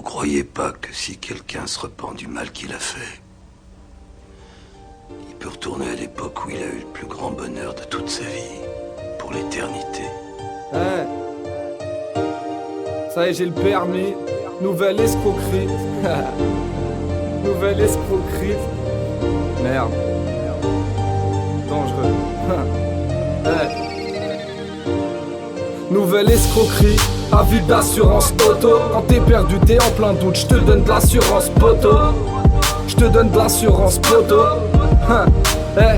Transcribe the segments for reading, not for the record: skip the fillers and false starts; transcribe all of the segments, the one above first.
vous croyez pas que si quelqu'un se repent du mal qu'il a fait, il peut retourner à l'époque où il a eu le plus grand bonheur de toute sa vie, pour l'éternité. Hey. Ça y est, j'ai le permis. Nouvelle escroquerie. Nouvelle escroquerie. Merde. Dangereux. Hey. Nouvelle escroquerie. Avis d'assurance auto. Quand t'es perdu, t'es en plein doute, j'te donne de l'assurance poteau. J'te donne de l'assurance poteau. Hey.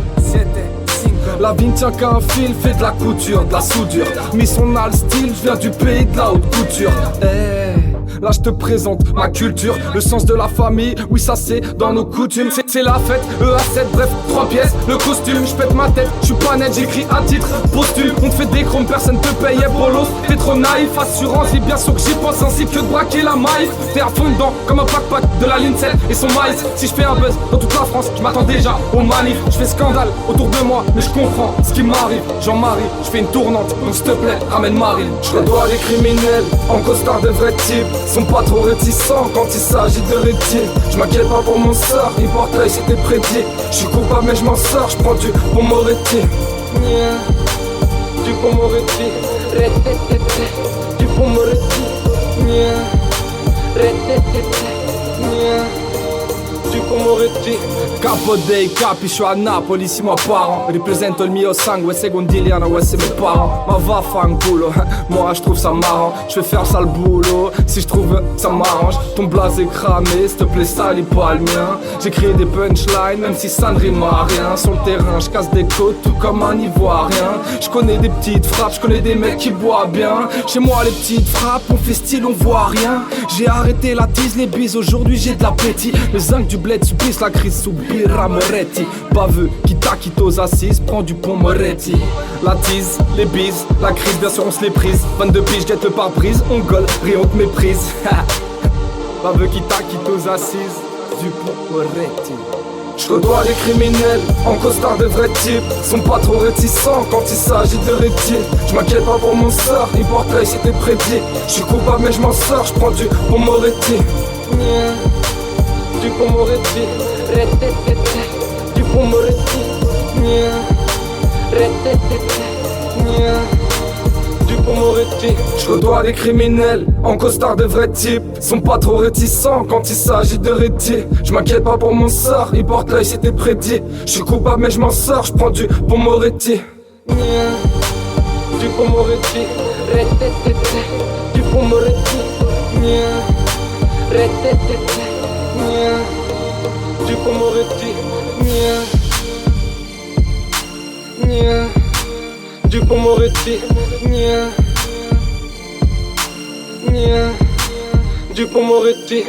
La vie ne tient qu'à un fil, fait de la couture, de la soudure. Mission a le style, je viens du pays de la haute couture. Là je te présente ma culture, le sens de la famille, oui ça c'est dans nos coutumes. C'est la fête, EA7, bref, 3 pièces, le costume, je pète ma tête, je suis pas net, j'écris à titre posthume. On te fait des chromes, personne te paye, bolos, t'es trop naïf. Assurance, et bien sûr que j'y pense ainsi que de braquer la maille. T'es à fond dedans, comme un pack de la ligne 7 et son maïs. Si je fais un buzz dans toute la France, je m'attends déjà aux manifs. Je fais scandale autour de moi, mais je comprends ce qui m'arrive. Jean-Marie, je fais une tournante, donc s'il te plaît, ramène Marie. Je dois les criminels, en costard de vrais types, sont pas trop réticents quand il s'agit de rétine. Je m'inquiète pas pour mon sort, il portrait c'était prédit. Je suis coupable mais je m'en sors, je prends du pour Moretti. Du pour Moretti. Du pour Moretti. Du pour Moretti. Capo dei capi, je suis à Napoli, 6 mois par an. Ripresento il mio sangue, segondiliano, ouais c'est mes parents. Ma vaffanculo, moi je trouve ça marrant. Je vais faire ça le boulot, si je trouve ça m'arrange. Ton blaze est cramé, s'il te plaît salis pas le mien. J'écris des punchlines, même si ça ne rime à rien. Sur le terrain, je casse des côtes, tout comme un ivoirien. Je connais des petites frappes, je connais des mecs qui boivent bien. Chez moi les petites frappes, on fait style, on voit rien. J'ai arrêté la tease, les bises, aujourd'hui j'ai de l'appétit. Les zincs du bled subissent la crise sous Birra Moretti. Baveux, qui quitte aux assises, prends du pont Moretti. La tease, les bises, la crise, bien sûr on se les prise. 22 piges, jette le pare-brise, on gueule, rien on te méprise. Baveux, qui quitte aux assises, du pont Moretti. Je côtoie les criminels, en costard de vrais types, sont pas trop réticents quand il s'agit de rétine. Je m'inquiète pas pour mon sort, il portrait c'était prédit. Je suis coupable mais je m'en sors, je prends du pour Moretti. Du pour Moretti. Du pour Moretti. Du pour Moretti. Je côtoie les criminels, en costard de vrais types, sont pas trop réticents quand il s'agit de rétine. Je m'inquiète pas pour mon sort, il porte l'œil c'était prédit. Je suis coupable mais je m'en sors, je prends du pour Moretti. Du pour Moretti. Du pour Moretti. Du pour Moretti. Du pour Moretti. Du pour Moretti.